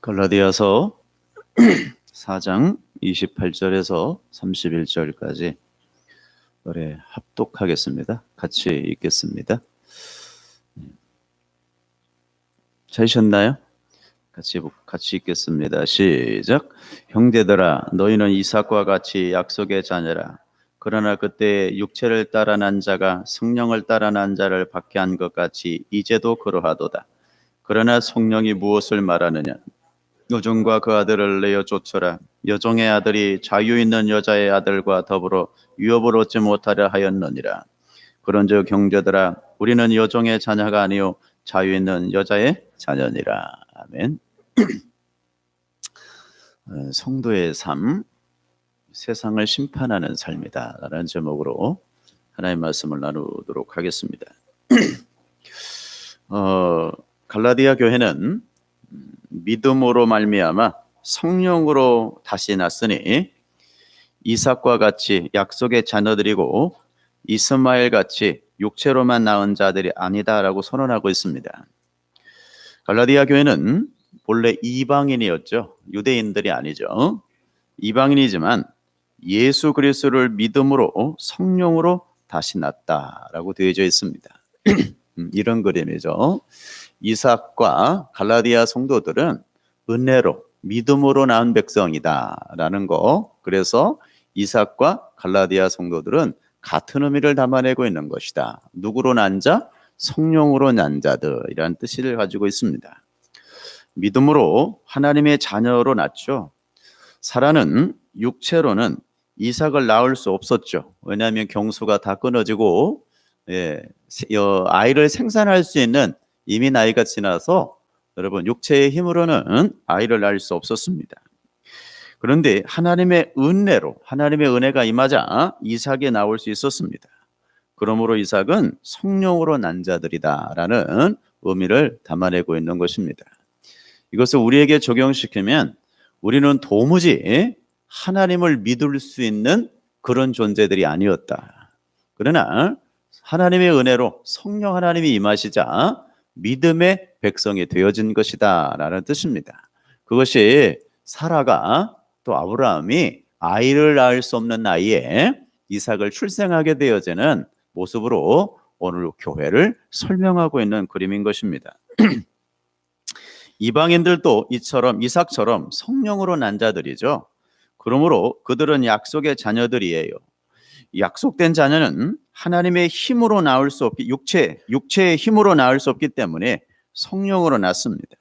갈라디아서 4장 28절에서 31절까지 노래 합독하겠습니다. 같이 읽겠습니다. 찾으셨나요? 같이 읽겠습니다. 시작. 형제들아, 너희는 이삭과 같이 약속의 자녀라. 그러나 그때 육체를 따라 난 자가 성령을 따라 난 자를 받게 한 것 같이 이제도 그러하도다. 그러나 성령이 무엇을 말하느냐? 여종과 그 아들을 내어 쫓으라. 여종의 아들이 자유 있는 여자의 아들과 더불어 유업을 얻지 못하려 하였느니라. 그런즉 형제들아, 우리는 여종의 자녀가 아니요 자유 있는 여자의 자녀니라. 아멘. 성도의 삶, 세상을 심판하는 삶이다 라는 제목으로 하나님의 말씀을 나누도록 하겠습니다. 갈라디아 교회는 믿음으로 말미암아 성령으로 다시 났으니 이삭과 같이 약속의 자녀들이고 이스마엘 같이 육체로만 낳은 자들이 아니다라고 선언하고 있습니다. 갈라디아 교회는 본래 이방인이었죠. 유대인들이 아니죠. 이방인이지만 예수 그리스도를 믿음으로 성령으로 다시 났다라고 되어져 있습니다. 이런 그림이죠. 이삭과 갈라디아 성도들은 은혜로 믿음으로 낳은 백성이다라는 거. 그래서 이삭과 갈라디아 성도들은 같은 의미를 담아내고 있는 것이다. 누구로 난 자? 성령으로 난 자들이라는 뜻을 가지고 있습니다. 믿음으로 하나님의 자녀로 낳죠. 사라는 육체로는 이삭을 낳을 수 없었죠. 왜냐하면 경수가 다 끊어지고 아이를 생산할 수 있는 이미 나이가 지나서 여러분 육체의 힘으로는 아이를 낳을 수 없었습니다. 그런데 하나님의 은혜로 하나님의 은혜가 임하자 이삭이 나올 수 있었습니다. 그러므로 이삭은 성령으로 난 자들이다라는 의미를 담아내고 있는 것입니다. 이것을 우리에게 적용시키면 우리는 도무지 하나님을 믿을 수 있는 그런 존재들이 아니었다. 그러나 하나님의 은혜로 성령 하나님이 임하시자 믿음의 백성이 되어진 것이다 라는 뜻입니다. 그것이 사라가 또 아브라함이 아이를 낳을 수 없는 나이에 이삭을 출생하게 되어지는 모습으로 오늘 교회를 설명하고 있는 그림인 것입니다. 이방인들도 이삭처럼 성령으로 난 자들이죠. 그러므로 그들은 약속의 자녀들이에요. 약속된 자녀는 하나님의 힘으로 낳을 수 없기, 육체의 힘으로 낳을 수 없기 때문에 성령으로 낳습니다.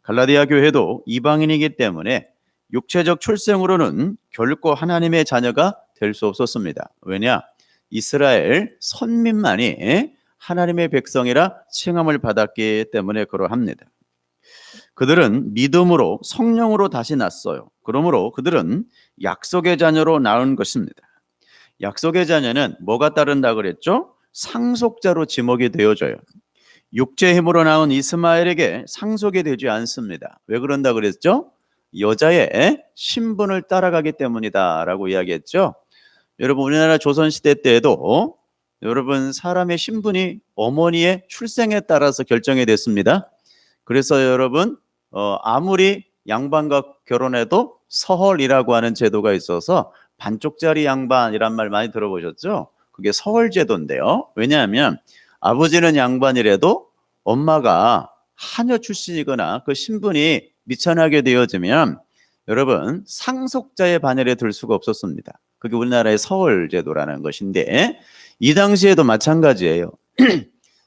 갈라디아 교회도 이방인이기 때문에 육체적 출생으로는 결코 하나님의 자녀가 될 수 없었습니다. 왜냐? 이스라엘 선민만이 하나님의 백성이라 칭함을 받았기 때문에 그러합니다. 그들은 믿음으로 성령으로 다시 났어요. 그러므로 그들은 약속의 자녀로 낳은 것입니다. 약속의 자녀는 뭐가 따른다 그랬죠? 상속자로 지목이 되어져요. 육체의 힘으로 낳은 이스마엘에게 상속이 되지 않습니다. 왜 그런다 그랬죠? 여자의 신분을 따라가기 때문이다 라고 이야기했죠. 여러분 우리나라 조선시대 때에도 여러분 사람의 신분이 어머니의 출생에 따라서 결정이 됐습니다. 그래서 여러분 아무리 양반과 결혼해도 서헐이라고 하는 제도가 있어서 반쪽짜리 양반이란 말 많이 들어보셨죠? 그게 서헐제도인데요. 왜냐하면 아버지는 양반이라도 엄마가 하녀 출신이거나 그 신분이 미천하게 되어지면 여러분 상속자의 반열에 들 수가 없었습니다. 그게 우리나라의 서헐제도라는 것인데 이 당시에도 마찬가지예요.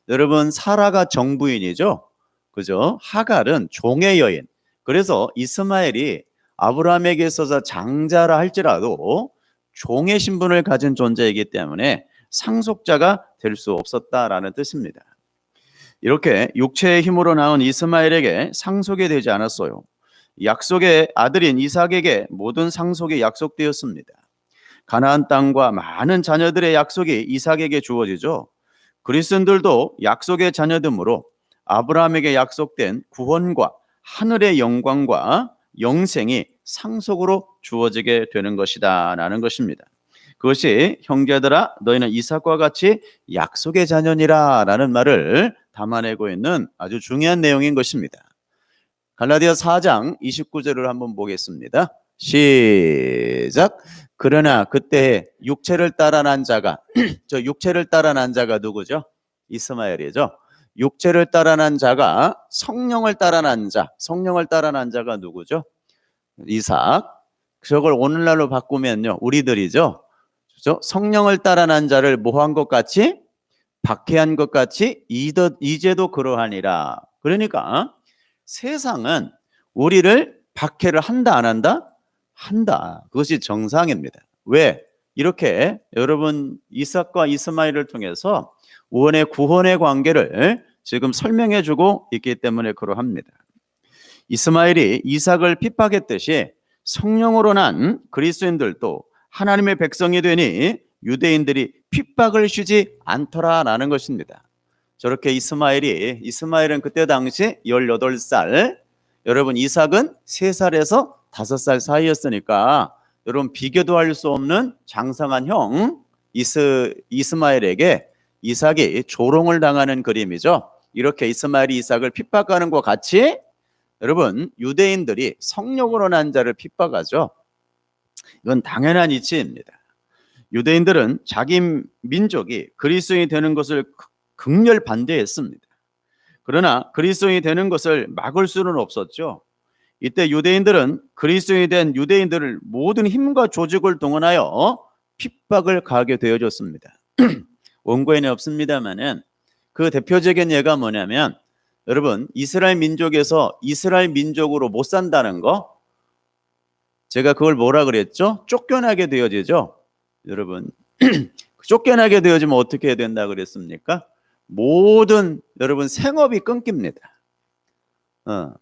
여러분 사라가 정부인이죠. 그죠? 하갈은 종의 여인. 그래서 이스마엘이 아브라함에게 있어서 장자라 할지라도 종의 신분을 가진 존재이기 때문에 상속자가 될 수 없었다라는 뜻입니다. 이렇게 육체의 힘으로 낳은 이스마엘에게 상속이 되지 않았어요. 약속의 아들인 이삭에게 모든 상속이 약속되었습니다. 가나안 땅과 많은 자녀들의 약속이 이삭에게 주어지죠. 그리스도인들도 약속의 자녀됨으로 아브라함에게 약속된 구원과 하늘의 영광과 영생이 상속으로 주어지게 되는 것이다 라는 것입니다. 그것이 형제들아 너희는 이삭과 같이 약속의 자녀니라 라는 말을 담아내고 있는 아주 중요한 내용인 것입니다. 갈라디아 4장 29절을 한번 보겠습니다. 시작. 그러나 그때 육체를 따라 난 자가 저 육체를 따라 난 자가 누구죠? 이스마엘이죠. 육체를 따라 난 자가 성령을 따라 난 자, 성령을 따라 난 자가 누구죠? 이삭. 저걸 오늘날로 바꾸면요, 우리들이죠. 그렇죠? 성령을 따라 난 자를 모한 것 같이 박해한 것 같이 이제도 그러하니라. 그러니까 세상은 우리를 박해를 한다 안 한다? 한다. 그것이 정상입니다. 왜? 이렇게 여러분 이삭과 이스마엘을 통해서 구원의 관계를 지금 설명해 주고 있기 때문에 그러합니다. 이스마엘이 이삭을 핍박했듯이 성령으로 난 그리스도인들도 하나님의 백성이 되니 유대인들이 핍박을 쉬지 않더라라는 것입니다. 저렇게 이스마엘은 그때 당시 18살, 여러분 이삭은 3살에서 5살 사이였으니까 여러분 비교도 할 수 없는 장성한 형 이스마엘에게 이삭이 조롱을 당하는 그림이죠. 이렇게 이스마엘이 이삭을 핍박하는 것 같이 여러분 유대인들이 성령으로 난 자를 핍박하죠. 이건 당연한 이치입니다. 유대인들은 자기 민족이 그리스도인이 되는 것을 극렬 반대했습니다. 그러나 그리스도인이 되는 것을 막을 수는 없었죠. 이때 유대인들은 그리스도인이 된 유대인들을 모든 힘과 조직을 동원하여 핍박을 가하게 되어졌습니다. 원고에는 없습니다만은 그 대표적인 예가 뭐냐면 여러분 이스라엘 민족에서 이스라엘 민족으로 못 산다는 거, 제가 그걸 뭐라 그랬죠? 쫓겨나게 되어지죠. 여러분 쫓겨나게 되어지면 어떻게 해야 된다 그랬습니까? 모든 여러분 생업이 끊깁니다.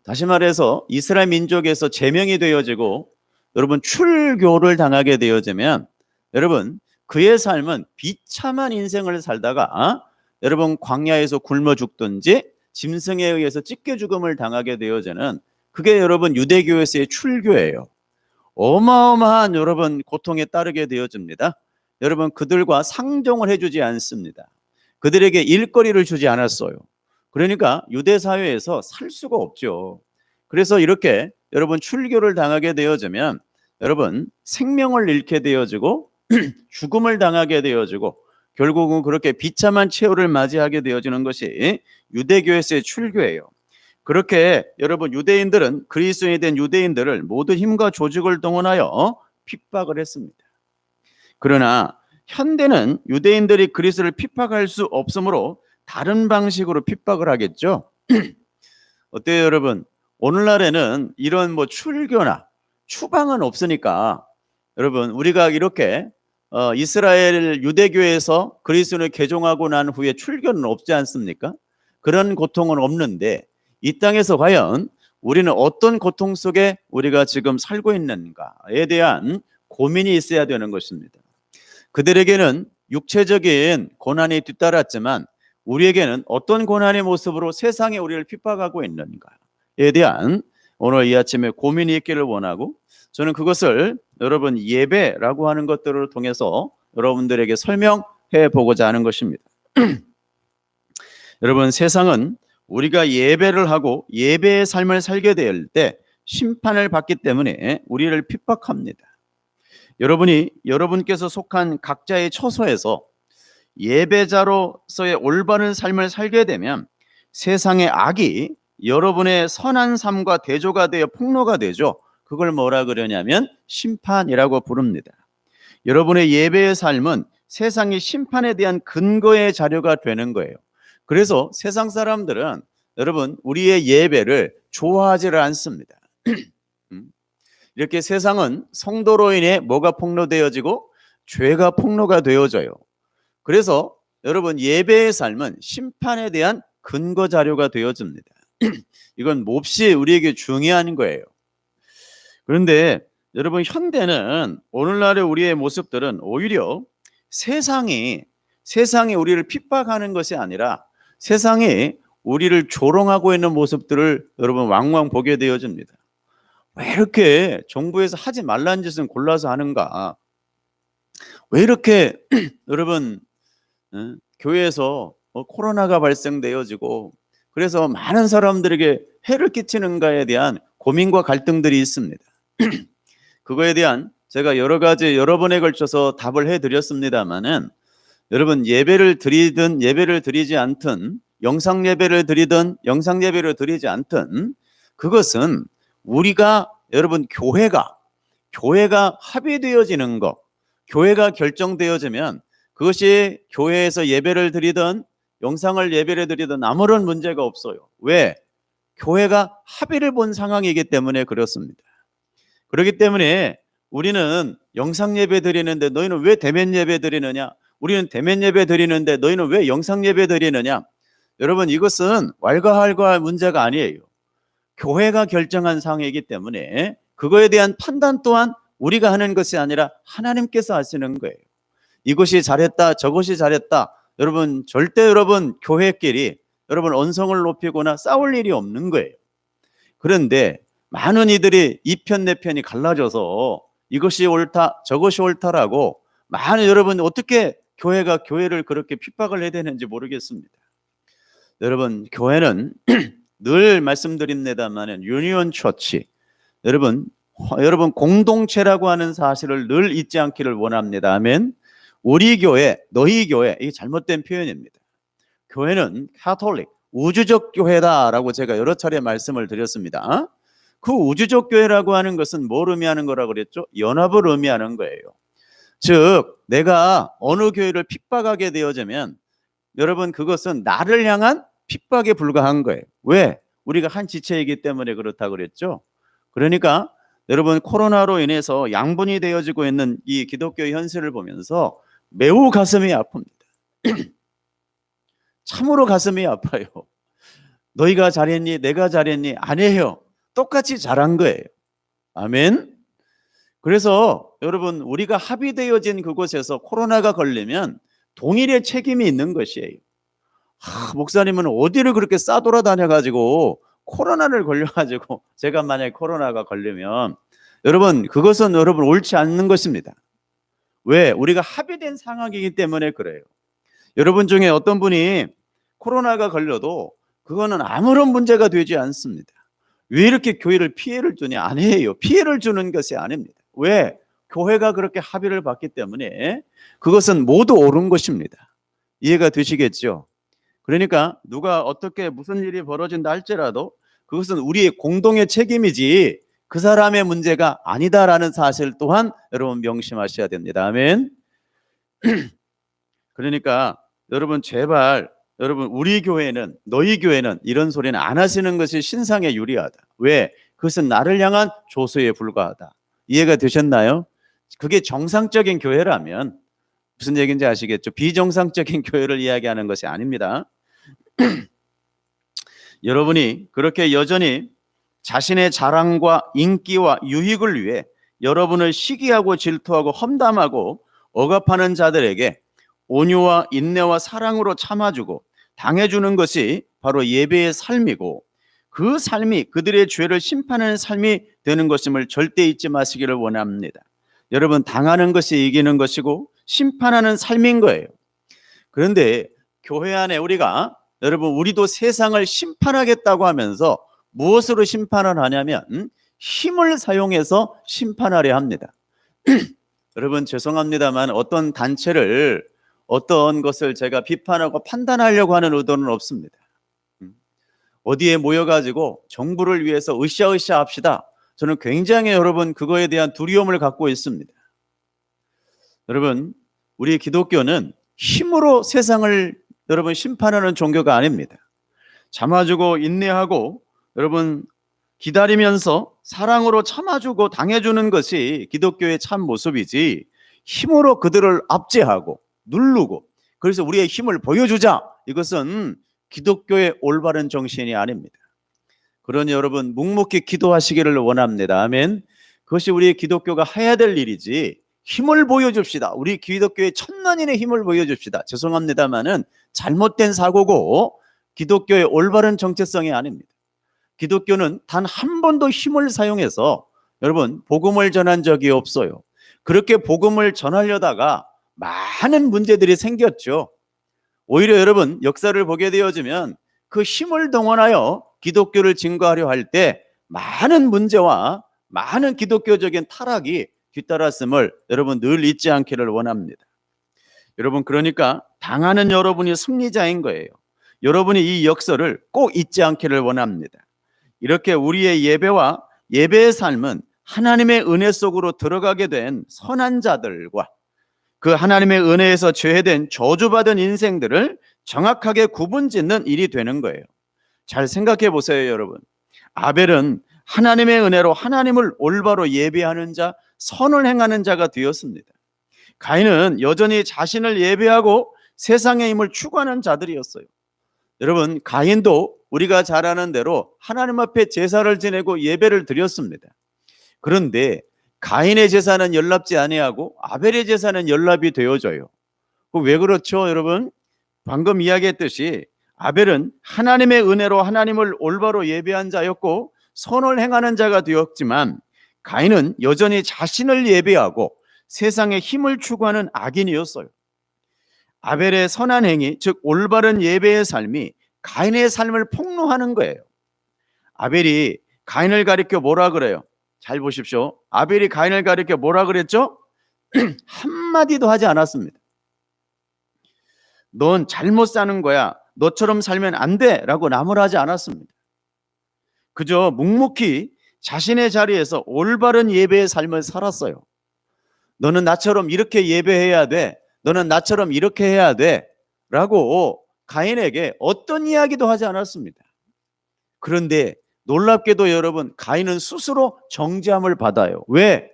다시 말해서 이스라엘 민족에서 제명이 되어지고 여러분 출교를 당하게 되어지면 여러분 그의 삶은 비참한 인생을 살다가 여러분 광야에서 굶어 죽든지 짐승에 의해서 찢겨 죽음을 당하게 되어지는, 그게 여러분 유대교에서의 출교예요. 어마어마한 여러분 고통에 따르게 되어집니다. 여러분 그들과 상종을 해주지 않습니다. 그들에게 일거리를 주지 않았어요. 그러니까 유대 사회에서 살 수가 없죠. 그래서 이렇게 여러분 출교를 당하게 되어지면 여러분 생명을 잃게 되어지고 죽음을 당하게 되어지고 결국은 그렇게 비참한 최후를 맞이하게 되어지는 것이 유대교에서의 출교예요. 그렇게 여러분 유대인들은 그리스도인이 된 유대인들을 모든 힘과 조직을 동원하여 핍박을 했습니다. 그러나 현대는 유대인들이 그리스도를 핍박할 수 없으므로 다른 방식으로 핍박을 하겠죠. 어때요 여러분? 오늘날에는 이런 출교나 추방은 없으니까 여러분 우리가 이렇게 이스라엘 유대교에서 그리스도를 개종하고 난 후에 출교는 없지 않습니까? 그런 고통은 없는데 이 땅에서 과연 우리는 어떤 고통 속에 우리가 지금 살고 있는가에 대한 고민이 있어야 되는 것입니다. 그들에게는 육체적인 고난이 뒤따랐지만 우리에게는 어떤 고난의 모습으로 세상에 우리를 핍박하고 있는가에 대한 오늘 이 아침에 고민이 있기를 원하고, 저는 그것을 여러분 예배라고 하는 것들을 통해서 여러분들에게 설명해 보고자 하는 것입니다. 여러분 세상은 우리가 예배를 하고 예배의 삶을 살게 될 때 심판을 받기 때문에 우리를 핍박합니다. 여러분께서 속한 각자의 처소에서 예배자로서의 올바른 삶을 살게 되면 세상의 악이 여러분의 선한 삶과 대조가 되어 폭로가 되죠. 그걸 뭐라 그러냐면 심판이라고 부릅니다. 여러분의 예배의 삶은 세상의 심판에 대한 근거의 자료가 되는 거예요. 그래서 세상 사람들은 여러분 우리의 예배를 좋아하지를 않습니다. 이렇게 세상은 성도로 인해 뭐가 폭로되어지고 죄가 폭로가 되어져요. 그래서 여러분 예배의 삶은 심판에 대한 근거 자료가 되어집니다. 이건 몹시 우리에게 중요한 거예요. 그런데 여러분 현대는 오늘날의 우리의 모습들은 오히려 세상이 우리를 핍박하는 것이 아니라 세상이 우리를 조롱하고 있는 모습들을 여러분 왕왕 보게 되어집니다. 왜 이렇게 정부에서 하지 말라는 짓은 골라서 하는가? 왜 이렇게 여러분 교회에서 코로나가 발생되어지고 그래서 많은 사람들에게 해를 끼치는가에 대한 고민과 갈등들이 있습니다. 그거에 대한 제가 여러 가지 여러 번에 걸쳐서 답을 해드렸습니다마는, 여러분 예배를 드리든 예배를 드리지 않든, 영상 예배를 드리든 영상 예배를 드리지 않든, 그것은 우리가, 여러분 교회가 합의되어지는 것, 교회가 결정되어지면 그것이 교회에서 예배를 드리든 영상을 예배를 드리든 아무런 문제가 없어요. 왜? 교회가 합의를 본 상황이기 때문에 그렇습니다. 그렇기 때문에 우리는 영상 예배 드리는데 너희는 왜 대면 예배 드리느냐? 우리는 대면 예배 드리는데 너희는 왜 영상 예배 드리느냐? 여러분, 이것은 왈가왈부할 문제가 아니에요. 교회가 결정한 사항이기 때문에 그거에 대한 판단 또한 우리가 하는 것이 아니라 하나님께서 하시는 거예요. 이것이 잘했다, 저것이 잘했다. 여러분, 절대 여러분 교회끼리 여러분 언성을 높이거나 싸울 일이 없는 거예요. 그런데 많은 이들이 이 편 내 편이 갈라져서 이것이 옳다, 저것이 옳다라고, 많은, 여러분 어떻게 교회가 교회를 그렇게 핍박을 해야 되는지 모르겠습니다. 여러분, 교회는 늘 말씀드립니다만은 유니온 처치, 여러분 공동체라고 하는 사실을 늘 잊지 않기를 원합니다. 아멘. 우리 교회, 너희 교회, 이게 잘못된 표현입니다. 교회는 카톨릭, 우주적 교회다라고 제가 여러 차례 말씀을 드렸습니다. 그 우주적 교회라고 하는 것은 뭘 의미하는 거라고 그랬죠? 연합을 의미하는 거예요. 즉, 내가 어느 교회를 핍박하게 되어지면 여러분 그것은 나를 향한 핍박에 불과한 거예요. 왜? 우리가 한 지체이기 때문에 그렇다고 그랬죠. 그러니까 여러분, 코로나로 인해서 양분이 되어지고 있는 이 기독교의 현실을 보면서 매우 가슴이 아픕니다. 참으로 가슴이 아파요. 너희가 잘했니? 내가 잘했니? 아니에요. 똑같이 잘한 거예요. 아멘. 그래서 여러분, 우리가 합의되어진 그곳에서 코로나가 걸리면 동일의 책임이 있는 것이에요. 목사님은 어디를 그렇게 싸돌아다녀가지고 코로나를 걸려가지고, 제가 만약에 코로나가 걸리면 여러분 그것은 여러분 옳지 않는 것입니다. 왜? 우리가 합의된 상황이기 때문에 그래요. 여러분 중에 어떤 분이 코로나가 걸려도 그거는 아무런 문제가 되지 않습니다. 왜 이렇게 교회를 피해를 주냐? 아니에요. 피해를 주는 것이 아닙니다. 왜? 교회가 그렇게 합의를 봤기 때문에 그것은 모두 옳은 것입니다. 이해가 되시겠죠? 그러니까 누가 어떻게 무슨 일이 벌어진다 할지라도 그것은 우리의 공동의 책임이지 그 사람의 문제가 아니다라는 사실 또한 여러분 명심하셔야 됩니다. 아멘. 그러니까 여러분 제발, 여러분 우리 교회는, 너희 교회는 이런 소리는 안 하시는 것이 신상에 유리하다. 왜? 그것은 나를 향한 조소에 불과하다. 이해가 되셨나요? 그게 정상적인 교회라면 무슨 얘기인지 아시겠죠? 비정상적인 교회를 이야기하는 것이 아닙니다. 여러분이 그렇게 여전히 자신의 자랑과 인기와 유익을 위해 여러분을 시기하고 질투하고 험담하고 억압하는 자들에게 온유와 인내와 사랑으로 참아주고 당해주는 것이 바로 예배의 삶이고, 그 삶이 그들의 죄를 심판하는 삶이 되는 것임을 절대 잊지 마시기를 원합니다. 여러분, 당하는 것이 이기는 것이고 심판하는 삶인 거예요. 그런데 교회 안에 여러분 우리도 세상을 심판하겠다고 하면서 무엇으로 심판을 하냐면 힘을 사용해서 심판하려 합니다. 여러분 죄송합니다만 어떤 단체를, 어떤 것을 제가 비판하고 판단하려고 하는 의도는 없습니다. 어디에 모여가지고 정부를 위해서 으쌰으쌰 합시다. 저는 굉장히 여러분 그거에 대한 두려움을 갖고 있습니다. 여러분, 우리 기독교는 힘으로 세상을 여러분 심판하는 종교가 아닙니다. 참아주고 인내하고 여러분 기다리면서 사랑으로 참아주고 당해주는 것이 기독교의 참 모습이지, 힘으로 그들을 압제하고 누르고 그래서 우리의 힘을 보여주자, 이것은 기독교의 올바른 정신이 아닙니다. 그러니 여러분 묵묵히 기도하시기를 원합니다. 아멘. 그것이 우리 기독교가 해야 될 일이지, 힘을 보여줍시다, 우리 기독교의 천만인의 힘을 보여줍시다, 죄송합니다만은 잘못된 사고고 기독교의 올바른 정체성이 아닙니다. 기독교는 단 한 번도 힘을 사용해서 여러분 복음을 전한 적이 없어요. 그렇게 복음을 전하려다가 많은 문제들이 생겼죠. 오히려 여러분 역사를 보게 되어지면 그 힘을 동원하여 기독교를 증거하려 할 때 많은 문제와 많은 기독교적인 타락이 뒤따랐음을 여러분 늘 잊지 않기를 원합니다. 여러분, 그러니까 당하는 여러분이 승리자인 거예요. 여러분이 이 역사를 꼭 잊지 않기를 원합니다. 이렇게 우리의 예배와 예배의 삶은 하나님의 은혜 속으로 들어가게 된 선한 자들과 그 하나님의 은혜에서 죄된 저주받은 인생들을 정확하게 구분짓는 일이 되는 거예요. 잘 생각해 보세요, 여러분. 아벨은 하나님의 은혜로 하나님을 올바로 예배하는 자, 선을 행하는 자가 되었습니다. 가인은 여전히 자신을 예배하고 세상의 힘을 추구하는 자들이었어요. 여러분, 가인도 우리가 잘 아는 대로 하나님 앞에 제사를 지내고 예배를 드렸습니다. 그런데 가인의 제사는 연락지 아니하고 아벨의 제사는 연락이 되어져요. 왜 그렇죠, 여러분? 방금 이야기했듯이 아벨은 하나님의 은혜로 하나님을 올바로 예배한 자였고 선을 행하는 자가 되었지만, 가인은 여전히 자신을 예배하고 세상의 힘을 추구하는 악인이었어요. 아벨의 선한 행위, 즉 올바른 예배의 삶이 가인의 삶을 폭로하는 거예요. 아벨이 가인을 가리켜 뭐라 그래요? 잘 보십시오. 아벨이 가인을 가리켜 뭐라 그랬죠? 한마디도 하지 않았습니다. 넌 잘못 사는 거야, 너처럼 살면 안 돼 라고 나무라지 않았습니다. 그저 묵묵히 자신의 자리에서 올바른 예배의 삶을 살았어요. 너는 나처럼 이렇게 예배해야 돼, 너는 나처럼 이렇게 해야 돼 라고 가인에게 어떤 이야기도 하지 않았습니다. 그런데 놀랍게도 여러분, 가인은 스스로 정죄함을 받아요. 왜?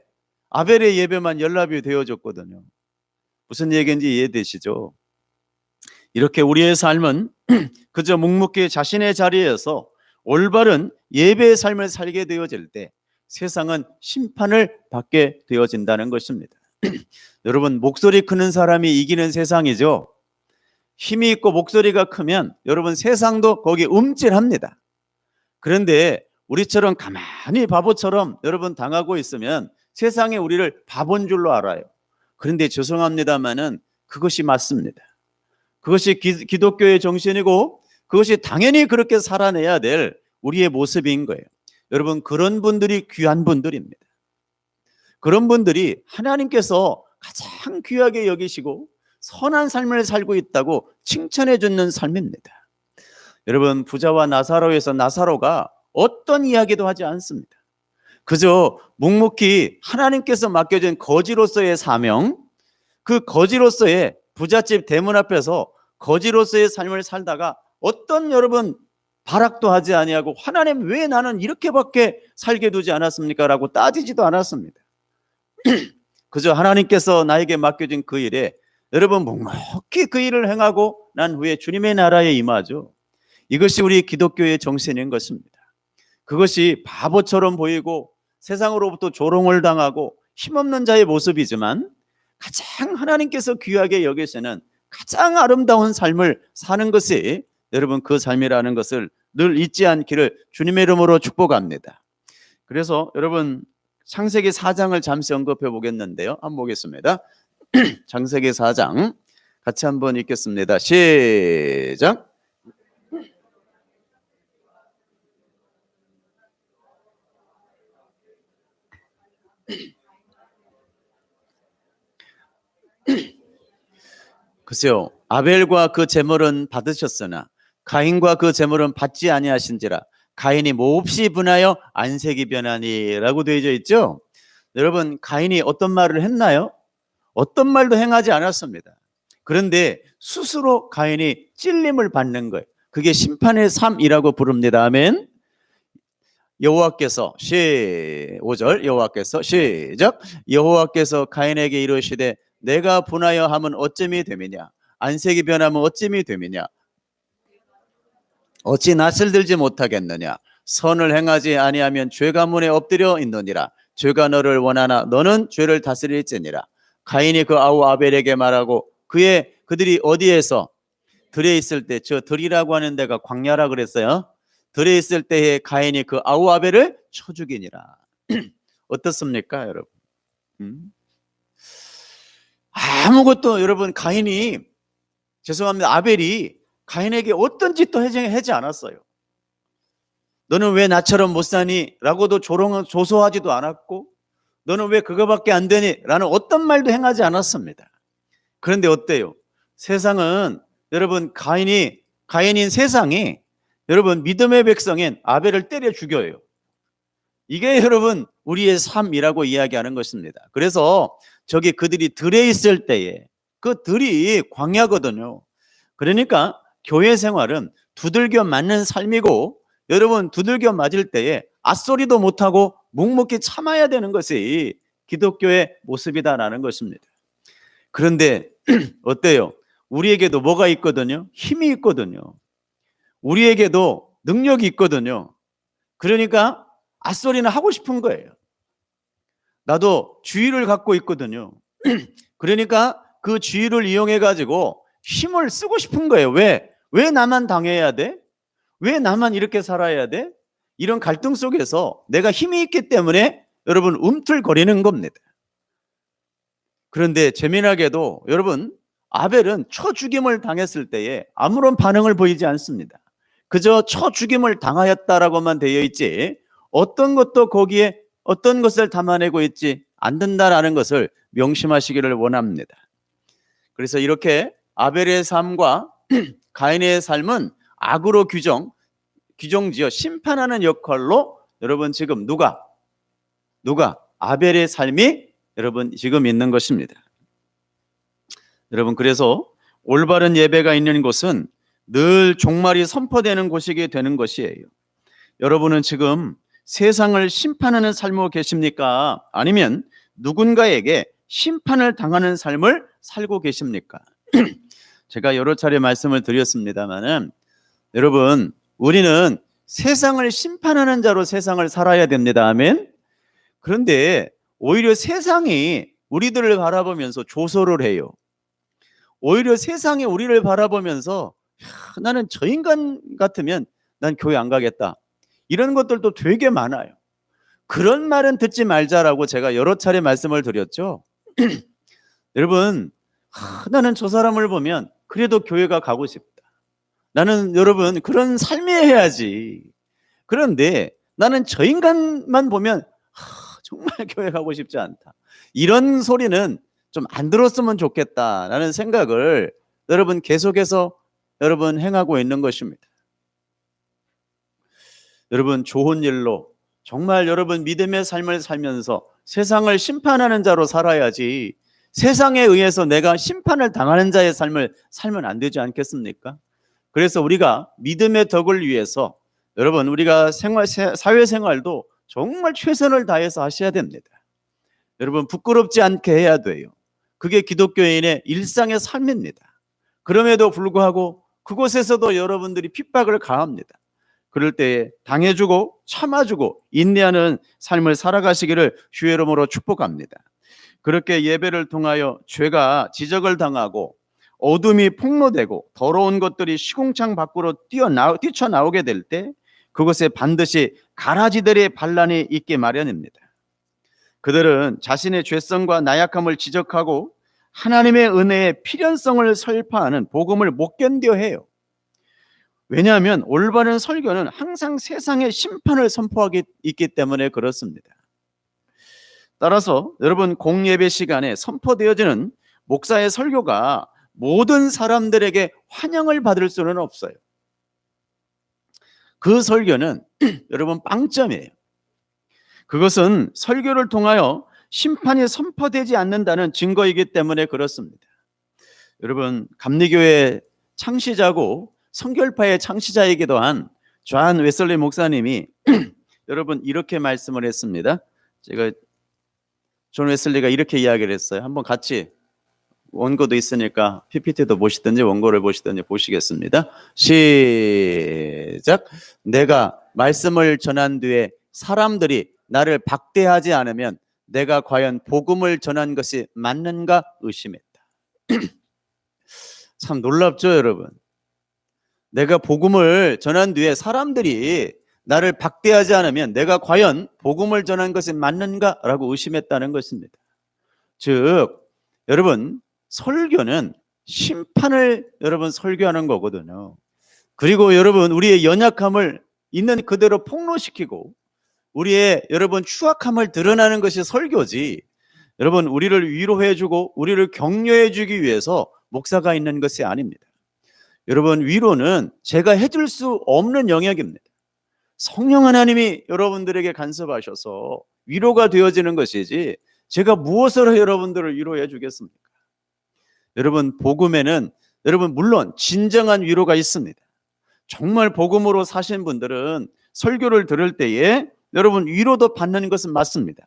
아벨의 예배만 연락이 되어졌거든요. 무슨 얘기인지 이해되시죠? 이렇게 우리의 삶은 그저 묵묵히 자신의 자리에서 올바른 예배의 삶을 살게 되어질 때 세상은 심판을 받게 되어진다는 것입니다. 여러분, 목소리 크는 사람이 이기는 세상이죠. 힘이 있고 목소리가 크면 여러분 세상도 거기 움찔합니다. 그런데 우리처럼 가만히 바보처럼 여러분 당하고 있으면 세상에 우리를 바본 줄로 알아요. 그런데 죄송합니다만은 그것이 맞습니다. 그것이 기독교의 정신이고 그것이 당연히 그렇게 살아내야 될 우리의 모습인 거예요. 여러분, 그런 분들이 귀한 분들입니다. 그런 분들이 하나님께서 가장 귀하게 여기시고 선한 삶을 살고 있다고 칭찬해 주는 삶입니다. 여러분, 부자와 나사로에서 나사로가 어떤 이야기도 하지 않습니다. 그저 묵묵히 하나님께서 맡겨준 거지로서의 사명, 그 거지로서의 부잣집 대문 앞에서 거지로서의 삶을 살다가 어떤 여러분 발악도 하지 아니하고 하나님 왜 나는 이렇게밖에 살게 두지 않았습니까? 라고 따지지도 않았습니다. 그저 하나님께서 나에게 맡겨진 그 일에 여러분 묵묵히 그 일을 행하고 난 후에 주님의 나라에 임하죠. 이것이 우리 기독교의 정신인 것입니다. 그것이 바보처럼 보이고 세상으로부터 조롱을 당하고 힘없는 자의 모습이지만 가장 하나님께서 귀하게 여기시는 가장 아름다운 삶을 사는 것이 여러분 그 삶이라는 것을 늘 잊지 않기를 주님의 이름으로 축복합니다. 그래서 여러분 창세기 4장을 잠시 언급해 보겠는데요. 한번 보겠습니다. 창세기 4장 같이 한번 읽겠습니다. 시작. 글쎄요, 아벨과 그 제물은 받으셨으나 가인과 그 제물은 받지 아니하신지라 가인이 몹시 분하여 안색이 변하니라고 되어져 있죠. 여러분, 가인이 어떤 말을 했나요? 어떤 말도 행하지 않았습니다. 그런데 스스로 가인이 찔림을 받는 거예요. 그게 심판의 삶이라고 부릅니다. 아멘. 여호와께서 5절 여호와께서 시작. 여호와께서 가인에게 이르시되 내가 분하여 함은 어찌미 됨이냐, 안색이 변하면 어찌미 됨이냐, 어찌 낯을 들지 못하겠느냐, 선을 행하지 아니하면 죄가 문에 엎드려 있느니라. 죄가 너를 원하나 너는 죄를 다스릴지니라. 가인이 그 아우 아벨에게 말하고 그들이 어디에서 들에 있을 때, 저 들이라고 하는 데가 광야라 그랬어요. 들에 있을 때에 가인이 그 아우 아벨을 쳐 죽이니라. 어떻습니까, 여러분? 아무것도 여러분 가인이 죄송합니다. 아벨이 가인에게 어떤 짓도 하지 않았어요. 너는 왜 나처럼 못 사니? 라고도 조소하지도 않았고, 너는 왜 그거밖에 안 되니? 라는 어떤 말도 행하지 않았습니다. 그런데 어때요? 세상은, 여러분, 가인인 세상이, 여러분, 믿음의 백성인 아벨을 때려 죽여요. 이게 여러분 우리의 삶이라고 이야기하는 것입니다. 그래서 저기 그들이 들에 있을 때에, 그 들이 광야거든요. 그러니까 교회 생활은 두들겨 맞는 삶이고, 여러분 두들겨 맞을 때에 앗소리도 못하고 묵묵히 참아야 되는 것이 기독교의 모습이다라는 것입니다. 그런데 어때요? 우리에게도 뭐가 있거든요? 힘이 있거든요. 우리에게도 능력이 있거든요. 그러니까 앗소리는 하고 싶은 거예요. 나도 주의를 갖고 있거든요. 그러니까 그 주의를 이용해 가지고 힘을 쓰고 싶은 거예요. 왜 나만 당해야 돼? 왜 나만 이렇게 살아야 돼? 이런 갈등 속에서 내가 힘이 있기 때문에 여러분 움틀거리는 겁니다. 그런데 재미나게도 여러분, 아벨은 쳐 죽임을 당했을 때에 아무런 반응을 보이지 않습니다. 그저 쳐 죽임을 당하였다라고만 되어 있지, 어떤 것도 거기에 어떤 것을 담아내고 있지 않는다라는 것을 명심하시기를 원합니다. 그래서 이렇게 아벨의 삶과 가인의 삶은 악으로 규정지어 심판하는 역할로, 여러분 지금 누가 아벨의 삶이 여러분 지금 있는 것입니다. 여러분, 그래서 올바른 예배가 있는 곳은 늘 종말이 선포되는 곳이게 되는 것이에요. 여러분은 지금 세상을 심판하는 삶으로 계십니까? 아니면 누군가에게 심판을 당하는 삶을 살고 계십니까? 제가 여러 차례 말씀을 드렸습니다만은, 여러분, 우리는 세상을 심판하는 자로 세상을 살아야 됩니다. 아멘. 그런데 오히려 세상이 우리들을 바라보면서 조소를 해요. 오히려 세상이 우리를 바라보면서 나는 저 인간 같으면 난 교회 안 가겠다, 이런 것들도 되게 많아요. 그런 말은 듣지 말자라고 제가 여러 차례 말씀을 드렸죠. 여러분, 나는 저 사람을 보면 그래도 교회가 가고 싶다. 나는 여러분 그런 삶이 해야지. 그런데 나는 저 인간만 보면 정말 교회 가고 싶지 않다. 이런 소리는 좀 안 들었으면 좋겠다라는 생각을 여러분 계속해서 여러분 행하고 있는 것입니다. 여러분, 좋은 일로 정말 여러분 믿음의 삶을 살면서 세상을 심판하는 자로 살아야지, 세상에 의해서 내가 심판을 당하는 자의 삶을 살면 안 되지 않겠습니까? 그래서 우리가 믿음의 덕을 위해서 여러분 우리가 사회생활도 정말 최선을 다해서 하셔야 됩니다. 여러분, 부끄럽지 않게 해야 돼요. 그게 기독교인의 일상의 삶입니다. 그럼에도 불구하고 그곳에서도 여러분들이 핍박을 가합니다. 그럴 때 당해주고 참아주고 인내하는 삶을 살아가시기를 주의 이름으로 축복합니다. 그렇게 예배를 통하여 죄가 지적을 당하고 어둠이 폭로되고 더러운 것들이 시궁창 밖으로 뛰쳐나오게 될 때 그것에 반드시 가라지들의 반란이 있기 마련입니다. 그들은 자신의 죄성과 나약함을 지적하고 하나님의 은혜의 필연성을 설파하는 복음을 못 견뎌해요. 왜냐하면 올바른 설교는 항상 세상의 심판을 선포하기 있기 때문에 그렇습니다. 따라서 여러분, 공예배 시간에 선포되어지는 목사의 설교가 모든 사람들에게 환영을 받을 수는 없어요. 그 설교는 여러분 빵점이에요. 그것은 설교를 통하여 심판이 선포되지 않는다는 증거이기 때문에 그렇습니다. 여러분, 감리교회 창시자고 성결파의 창시자이기도 한 존 웨슬리 목사님이 여러분 이렇게 말씀을 했습니다. 제가 존 웨슬리가 이렇게 이야기를 했어요. 한번 같이, 원고도 있으니까 PPT도 보시든지 원고를 보시든지 보시겠습니다. 시작. 내가 말씀을 전한 뒤에 사람들이 나를 박대하지 않으면 내가 과연 복음을 전한 것이 맞는가 의심했다. 참 놀랍죠, 여러분. 내가 복음을 전한 뒤에 사람들이 나를 박대하지 않으면 내가 과연 복음을 전한 것이 맞는가라고 의심했다는 것입니다. 즉, 여러분, 설교는 심판을 여러분 설교하는 거거든요. 그리고 여러분 우리의 연약함을 있는 그대로 폭로시키고 우리의 여러분 추악함을 드러나는 것이 설교지, 여러분 우리를 위로해주고 우리를 격려해주기 위해서 목사가 있는 것이 아닙니다. 여러분 위로는 제가 해줄 수 없는 영역입니다. 성령 하나님이 여러분들에게 간섭하셔서 위로가 되어지는 것이지 제가 무엇으로 여러분들을 위로해 주겠습니까? 여러분 복음에는 여러분 물론 진정한 위로가 있습니다. 정말 복음으로 사신 분들은 설교를 들을 때에 여러분 위로도 받는 것은 맞습니다.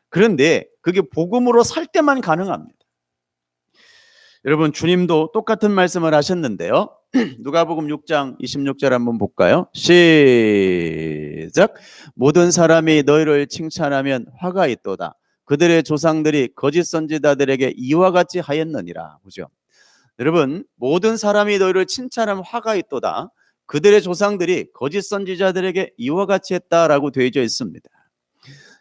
그런데 그게 복음으로 살 때만 가능합니다. 여러분 주님도 똑같은 말씀을 하셨는데요. 누가복음 6장 26절 한번 볼까요? 시작. 모든 사람이 너희를 칭찬하면 화가 있도다. 그들의 조상들이 거짓 선지자들에게 이와 같이 하였느니라. 보죠. 여러분 모든 사람이 너희를 칭찬하면 화가 있도다. 그들의 조상들이 거짓 선지자들에게 이와 같이 했다라고 되어져 있습니다.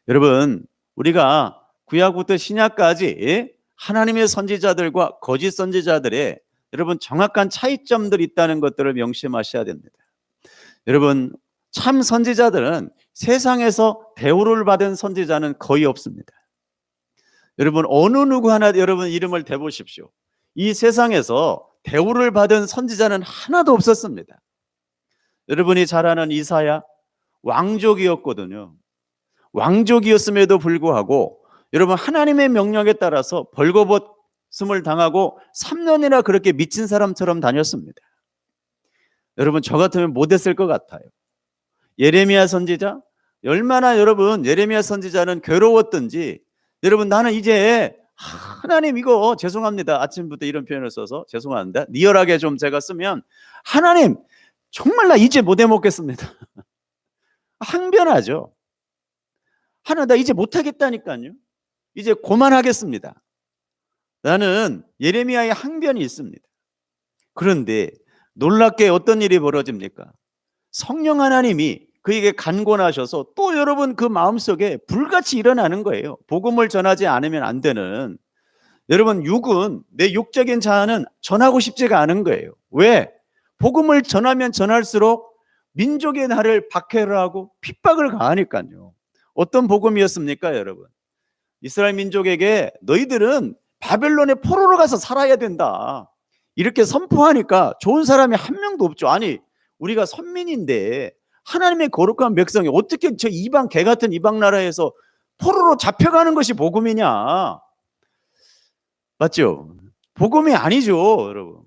여러분 우리가 구약부터 신약까지 하나님의 선지자들과 거짓 선지자들의 여러분 정확한 차이점들이 있다는 것들을 명심하셔야 됩니다. 여러분 참 선지자들은 세상에서 대우를 받은 선지자는 거의 없습니다. 여러분 어느 누구 하나 여러분 이름을 대보십시오. 이 세상에서 대우를 받은 선지자는 하나도 없었습니다. 여러분이 잘 아는 이사야 왕족이었거든요. 왕족이었음에도 불구하고 여러분 하나님의 명령에 따라서 벌거벗음을 당하고 3년이나 그렇게 미친 사람처럼 다녔습니다. 여러분 저 같으면 못했을 것 같아요. 예레미야 선지자 얼마나 여러분 예레미야 선지자는 괴로웠던지, 여러분 나는 이제 하나님 이거 죄송합니다. 아침부터 이런 표현을 써서 죄송합니다. 리얼하게 좀 제가 쓰면 하나님 정말 나 이제 못 해먹겠습니다. 항변하죠. 하나 나 이제 못하겠다니까요. 이제 그만하겠습니다. 나는 예레미야의 항변이 있습니다. 그런데 놀랍게 어떤 일이 벌어집니까? 성령 하나님이 그에게 간권하셔서 또 여러분 그 마음속에 불같이 일어나는 거예요. 복음을 전하지 않으면 안 되는, 여러분 육은 내 육적인 자아는 전하고 싶지가 않은 거예요. 왜? 복음을 전하면 전할수록 민족의 나를 박해를 하고 핍박을 가하니까요. 어떤 복음이었습니까 여러분? 이스라엘 민족에게 너희들은 바벨론의 포로로 가서 살아야 된다 이렇게 선포하니까 좋은 사람이 한 명도 없죠. 아니 우리가 선민인데 하나님의 거룩한 백성이 어떻게 저 이방 개 같은 이방 나라에서 포로로 잡혀가는 것이 복음이냐? 맞죠? 복음이 아니죠 여러분.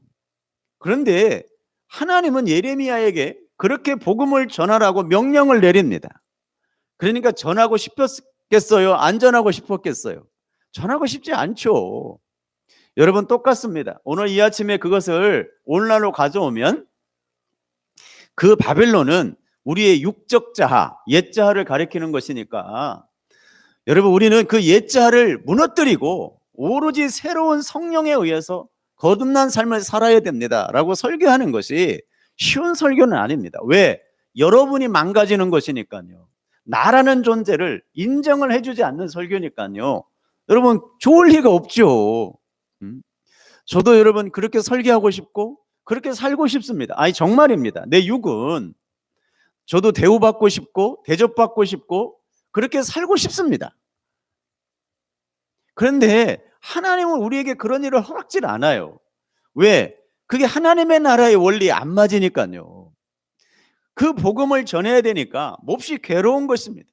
그런데 하나님은 예레미야에게 그렇게 복음을 전하라고 명령을 내립니다. 그러니까 전하고 싶었겠어요? 안 전하고 싶었겠어요? 전하고 싶지 않죠. 여러분 똑같습니다. 오늘 이 아침에 그것을 오늘날로 가져오면 그 바벨론은 우리의 육적 자아, 옛 자아를 가리키는 것이니까 여러분 우리는 그 옛 자아를 무너뜨리고 오로지 새로운 성령에 의해서 거듭난 삶을 살아야 됩니다 라고 설교하는 것이 쉬운 설교는 아닙니다. 왜? 여러분이 망가지는 것이니까요. 나라는 존재를 인정을 해주지 않는 설교니까요. 여러분 좋을 리가 없죠. 저도 여러분 그렇게 설교하고 싶고 그렇게 살고 싶습니다. 아니 정말입니다. 내 육은 저도 대우받고 싶고 대접받고 싶고 그렇게 살고 싶습니다. 그런데 하나님은 우리에게 그런 일을 허락질 않아요. 왜? 그게 하나님의 나라의 원리에 안 맞으니까요. 그 복음을 전해야 되니까 몹시 괴로운 것입니다.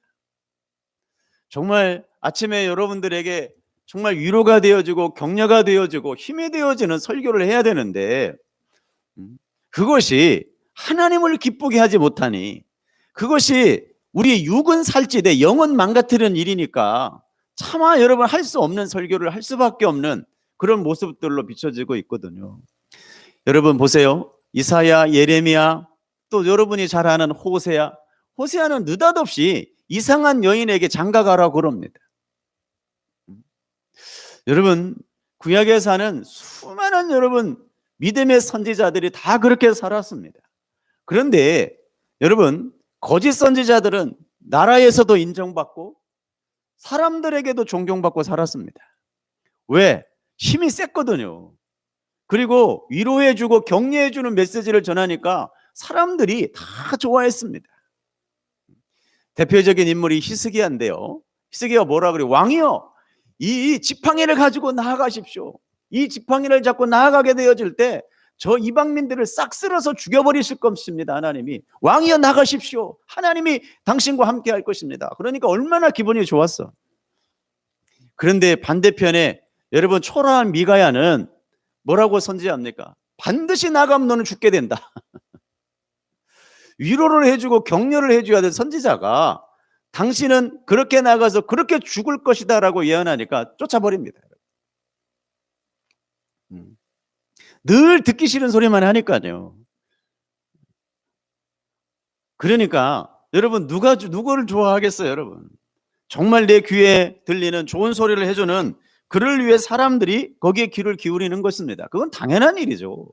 정말 아침에 여러분들에게 정말 위로가 되어지고 격려가 되어지고 힘이 되어지는 설교를 해야 되는데 그것이 하나님을 기쁘게 하지 못하니, 그것이 우리 육은 살찌되 영은 망가뜨리는 일이니까 차마 여러분 할 수 없는 설교를 할 수밖에 없는 그런 모습들로 비춰지고 있거든요. 여러분 보세요. 이사야, 예레미야, 또 여러분이 잘 아는 호세아. 호세아는 느닷없이 이상한 여인에게 장가가라고 그럽니다. 여러분 구약에 사는 수많은 여러분 믿음의 선지자들이 다 그렇게 살았습니다. 그런데 여러분 거짓 선지자들은 나라에서도 인정받고 사람들에게도 존경받고 살았습니다. 왜? 힘이 셌거든요. 그리고 위로해주고 격려해주는 메시지를 전하니까 사람들이 다 좋아했습니다. 대표적인 인물이 히스기야인데요. 히스기야가 뭐라 그래요? 왕이여, 이 지팡이를 가지고 나아가십시오. 이 지팡이를 잡고 나아가게 되어질 때 저 이방민들을 싹 쓸어서 죽여버리실 것입니다. 하나님이. 왕이여 나가십시오. 하나님이 당신과 함께 할 것입니다. 그러니까 얼마나 기분이 좋았어. 그런데 반대편에 여러분 초라한 미가야는 뭐라고 선지합니까? 반드시 나가면 너는 죽게 된다. 위로를 해주고 격려를 해줘야 될 선지자가 당신은 그렇게 나가서 그렇게 죽을 것이다 라고 예언하니까 쫓아버립니다. 늘 듣기 싫은 소리만 하니까요. 그러니까 여러분 누구를 좋아하겠어요, 여러분? 정말 내 귀에 들리는 좋은 소리를 해주는 그를 위해 사람들이 거기에 귀를 기울이는 것입니다. 그건 당연한 일이죠.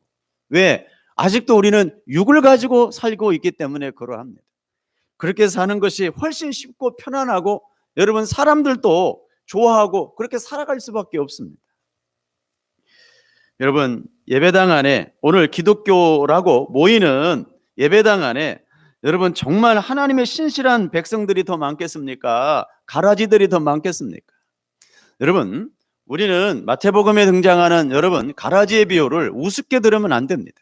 왜? 아직도 우리는 육을 가지고 살고 있기 때문에 그러합니다. 그렇게 사는 것이 훨씬 쉽고 편안하고 여러분 사람들도 좋아하고 그렇게 살아갈 수밖에 없습니다. 여러분 예배당 안에 오늘 기독교라고 모이는 예배당 안에 여러분 정말 하나님의 신실한 백성들이 더 많겠습니까? 가라지들이 더 많겠습니까? 여러분 우리는 마태복음에 등장하는 여러분 가라지의 비유를 우습게 들으면 안 됩니다.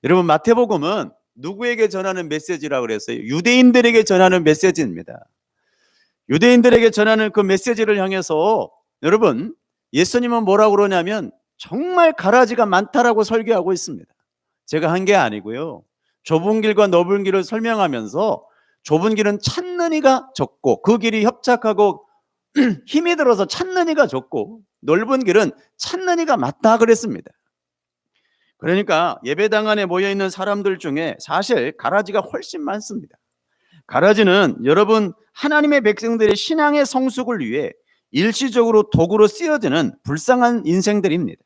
여러분 마태복음은 누구에게 전하는 메시지라고 그랬어요? 유대인들에게 전하는 메시지입니다. 유대인들에게 전하는 그 메시지를 향해서 여러분 예수님은 뭐라고 그러냐면 정말 가라지가 많다라고 설교하고 있습니다. 제가 한 게 아니고요. 좁은 길과 넓은 길을 설명하면서 좁은 길은 찾는 이가 적고 그 길이 협착하고 힘이 들어서 찾는 이가 적고 넓은 길은 찾는 이가 많다 그랬습니다. 그러니까 예배당 안에 모여있는 사람들 중에 사실 가라지가 훨씬 많습니다. 가라지는 여러분 하나님의 백성들의 신앙의 성숙을 위해 일시적으로 도구로 쓰여지는 불쌍한 인생들입니다.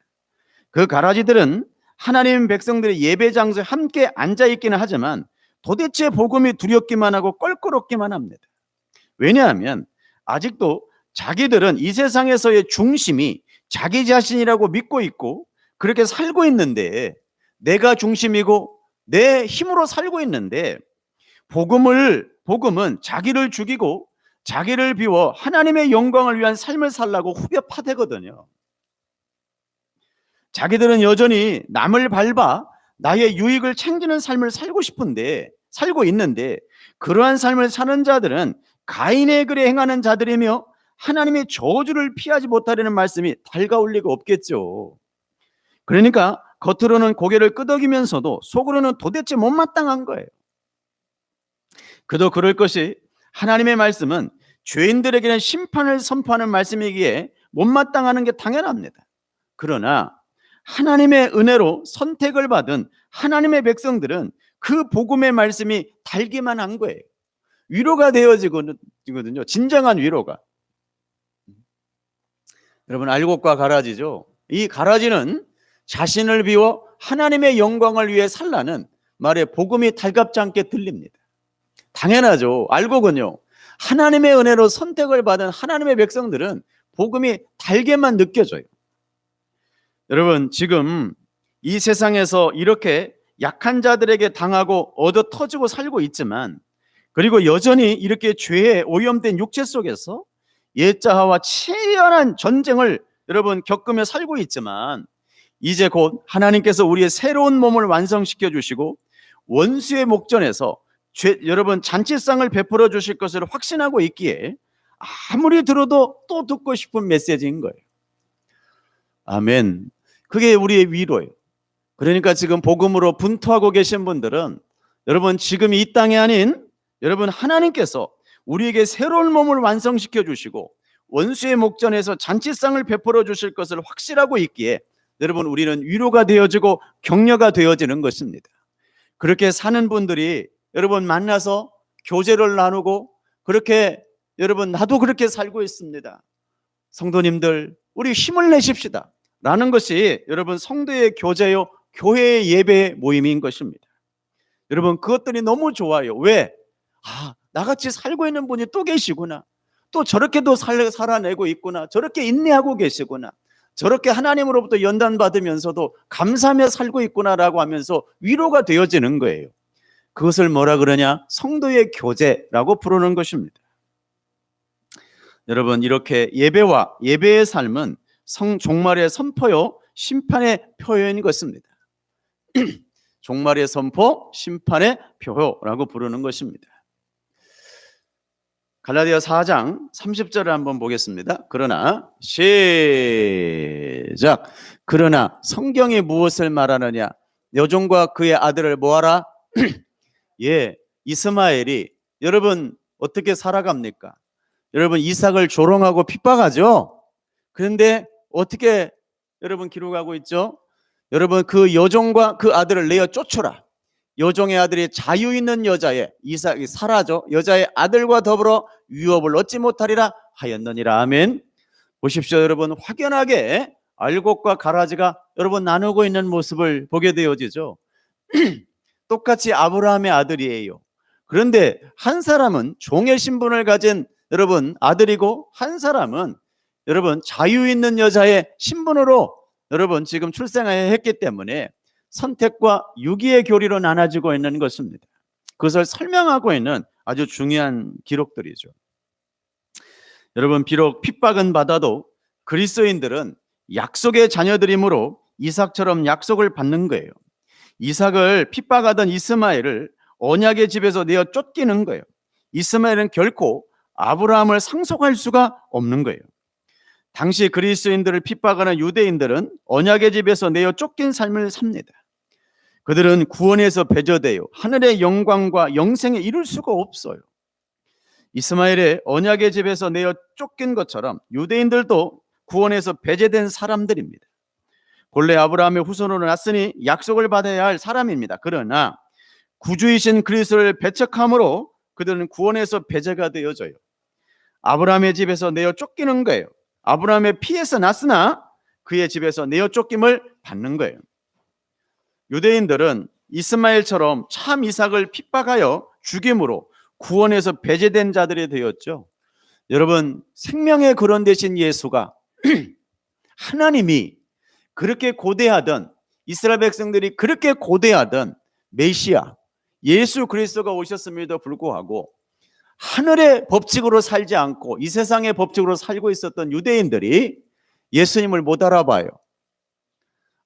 그 가라지들은 하나님 백성들의 예배 장소에 함께 앉아있기는 하지만 도대체 복음이 두렵기만 하고 껄끄럽기만 합니다. 왜냐하면 아직도 자기들은 이 세상에서의 중심이 자기 자신이라고 믿고 있고 그렇게 살고 있는데 내가 중심이고 내 힘으로 살고 있는데 복음은 자기를 죽이고 자기를 비워 하나님의 영광을 위한 삶을 살라고 후벼 파대거든요. 자기들은 여전히 남을 밟아 나의 유익을 챙기는 삶을 살고 있는데 그러한 삶을 사는 자들은 가인의 글에 행하는 자들이며 하나님의 저주를 피하지 못하려는 말씀이 달가올 리가 없겠죠. 그러니까 겉으로는 고개를 끄덕이면서도 속으로는 도대체 못마땅한 거예요. 그도 그럴 것이 하나님의 말씀은 죄인들에게는 심판을 선포하는 말씀이기에 못마땅하는 게 당연합니다. 그러나 하나님의 은혜로 선택을 받은 하나님의 백성들은 그 복음의 말씀이 달기만 한 거예요. 위로가 되어지거든요. 진정한 위로가. 여러분 알곡과 가라지죠. 이 가라지는 자신을 비워 하나님의 영광을 위해 살라는 말에 복음이 달갑지 않게 들립니다. 당연하죠. 알곡은요. 하나님의 은혜로 선택을 받은 하나님의 백성들은 복음이 달게만 느껴져요. 여러분 지금 이 세상에서 이렇게 약한 자들에게 당하고 얻어 터지고 살고 있지만 그리고 여전히 이렇게 죄에 오염된 육체 속에서 옛자아와 치열한 전쟁을 여러분 겪으며 살고 있지만 이제 곧 하나님께서 우리의 새로운 몸을 완성시켜 주시고 원수의 목전에서 여러분 잔치상을 베풀어 주실 것을 확신하고 있기에 아무리 들어도 또 듣고 싶은 메시지인 거예요. 아멘. 그게 우리의 위로예요. 그러니까 지금 복음으로 분투하고 계신 분들은 여러분 지금 이 땅이 아닌 여러분 하나님께서 우리에게 새로운 몸을 완성시켜 주시고 원수의 목전에서 잔치상을 베풀어 주실 것을 확실하고 있기에 여러분 우리는 위로가 되어지고 격려가 되어지는 것입니다. 그렇게 사는 분들이 여러분 만나서 교제를 나누고 그렇게 여러분 나도 그렇게 살고 있습니다. 성도님들 우리 힘을 내십시다 라는 것이 여러분 성도의 교제요 교회의 예배 모임인 것입니다. 여러분 그것들이 너무 좋아요. 왜? 나같이 살고 있는 분이 또 계시구나. 또 저렇게도 살아내고 있구나. 저렇게 인내하고 계시구나. 저렇게 하나님으로부터 연단받으면서도 감사하며 살고 있구나라고 하면서 위로가 되어지는 거예요. 그것을 뭐라 그러냐? 성도의 교제라고 부르는 것입니다. 여러분, 이렇게 예배의 삶은 종말의 선포요, 심판의 표현인 것입니다. 종말의 선포, 심판의 표효라고 부르는 것입니다. 갈라디아 4장 30절을 한번 보겠습니다. 그러나 시작. 그러나 성경이 무엇을 말하느냐? 여종과 그의 아들을 모아라. 예, 이스마엘이 여러분 어떻게 살아갑니까? 여러분 이삭을 조롱하고 핍박하죠. 그런데 어떻게 여러분 기록하고 있죠? 여러분 그 여종과 그 아들을 내어 쫓으라. 여종의 아들이 자유 있는 여자의 이삭이 사라져 여자의 아들과 더불어 유업을 얻지 못하리라 하였느니라. 아멘. 보십시오. 여러분 확연하게 알곡과 가라지가 여러분 나누고 있는 모습을 보게 되어지죠. 똑같이 아브라함의 아들이에요. 그런데 한 사람은 종의 신분을 가진 여러분 아들이고 한 사람은 여러분 자유 있는 여자의 신분으로 여러분 지금 출생했기 때문에 선택과 유기의 교리로 나눠지고 있는 것입니다. 그것을 설명하고 있는 아주 중요한 기록들이죠. 여러분 비록 핍박은 받아도 그리스도인들은 약속의 자녀들이므로 이삭처럼 약속을 받는 거예요. 이삭을 핍박하던 이스마엘을 언약의 집에서 내어 쫓기는 거예요. 이스마엘은 결코 아브라함을 상속할 수가 없는 거예요. 당시 그리스도인들을 핍박하는 유대인들은 언약의 집에서 내어 쫓긴 삶을 삽니다. 그들은 구원에서 배제되어 하늘의 영광과 영생에 이룰 수가 없어요. 이스마엘의 언약의 집에서 내어 쫓긴 것처럼 유대인들도 구원에서 배제된 사람들입니다. 본래 아브라함의 후손으로 났으니 약속을 받아야 할 사람입니다. 그러나 구주이신 그리스도를 배척함으로 그들은 구원에서 배제가 되어져요. 아브라함의 집에서 내어 쫓기는 거예요. 아브라함의 피에서 났으나 그의 집에서 내어 쫓김을 받는 거예요. 유대인들은 이스마엘처럼 참 이삭을 핍박하여 죽임으로 구원에서 배제된 자들이 되었죠. 여러분 생명의 근원 되신 예수가 하나님이 그렇게 고대하던 이스라엘 백성들이 그렇게 고대하던 메시아 예수 그리스도가 오셨음에도 불구하고 하늘의 법칙으로 살지 않고 이 세상의 법칙으로 살고 있었던 유대인들이 예수님을 못 알아봐요.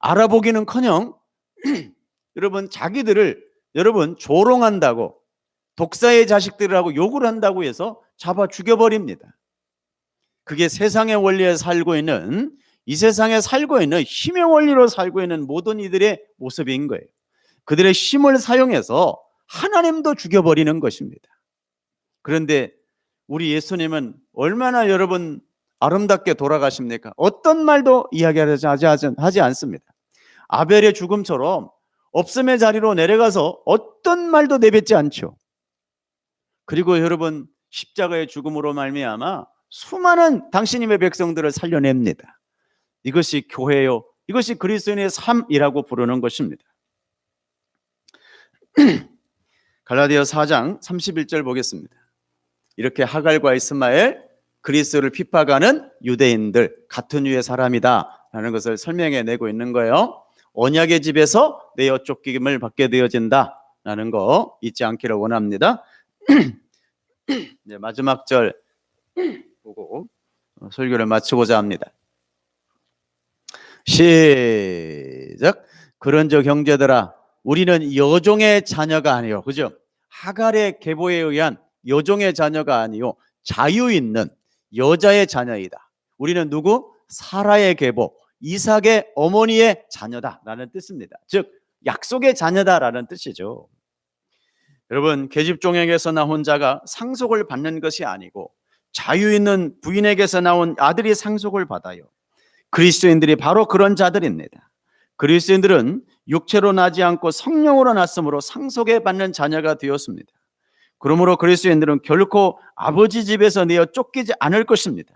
알아보기는커녕 여러분 자기들을 여러분 조롱한다고 독사의 자식들이라고 욕을 한다고 해서 잡아 죽여버립니다. 그게 세상의 원리에 살고 있는 이 세상에 살고 있는 힘의 원리로 살고 있는 모든 이들의 모습인 거예요. 그들의 힘을 사용해서 하나님도 죽여버리는 것입니다. 그런데 우리 예수님은 얼마나 여러분 아름답게 돌아가십니까? 어떤 말도 이야기하지 않습니다. 아벨의 죽음처럼 없음의 자리로 내려가서 어떤 말도 내뱉지 않죠. 그리고 여러분 십자가의 죽음으로 말미암아 수많은 당신님의 백성들을 살려냅니다. 이것이 교회요. 이것이 그리스도인의 삶이라고 부르는 것입니다. 갈라디아 4장 31절 보겠습니다. 이렇게 하갈과 이스마엘 그리스도를 핍박하는 유대인들 같은 유의 사람이다 라는 것을 설명해 내고 있는 거예요. 언약의 집에서 내어 쫓김을 받게 되어진다 라는 거 잊지 않기를 원합니다. 네, 마지막 절 보고 설교를 마치고자 합니다. 시작. 그런즉 형제들아 우리는 여종의 자녀가 아니요, 그죠? 하갈의 계보에 의한 여종의 자녀가 아니요 자유 있는 여자의 자녀이다. 우리는 누구? 사라의 계보, 이삭의 어머니의 자녀다라는 뜻입니다. 즉 약속의 자녀다라는 뜻이죠. 여러분 계집종에게서 나온 자가 상속을 받는 것이 아니고 자유 있는 부인에게서 나온 아들이 상속을 받아요. 그리스도인들이 바로 그런 자들입니다. 그리스도인들은 육체로 나지 않고 성령으로 났으므로 상속에 받는 자녀가 되었습니다. 그러므로 그리스도인들은 결코 아버지 집에서 내어 쫓기지 않을 것입니다.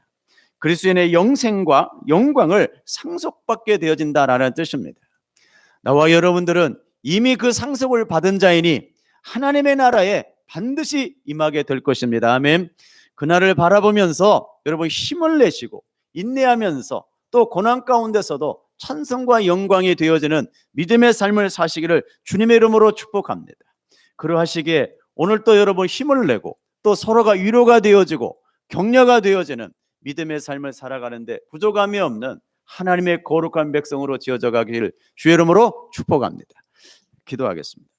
그리스도인의 영생과 영광을 상속받게 되어진다라는 뜻입니다. 나와 여러분들은 이미 그 상속을 받은 자이니 하나님의 나라에 반드시 임하게 될 것입니다. 아멘. 그날을 바라보면서 여러분 힘을 내시고 인내하면서 또 고난 가운데서도 찬송과 영광이 되어지는 믿음의 삶을 사시기를 주님의 이름으로 축복합니다. 그러하시기에 오늘 또 여러분 힘을 내고 또 서로가 위로가 되어지고 격려가 되어지는 믿음의 삶을 살아가는데 부족함이 없는 하나님의 거룩한 백성으로 지어져 가기를 주의 이름으로 축복합니다. 기도하겠습니다.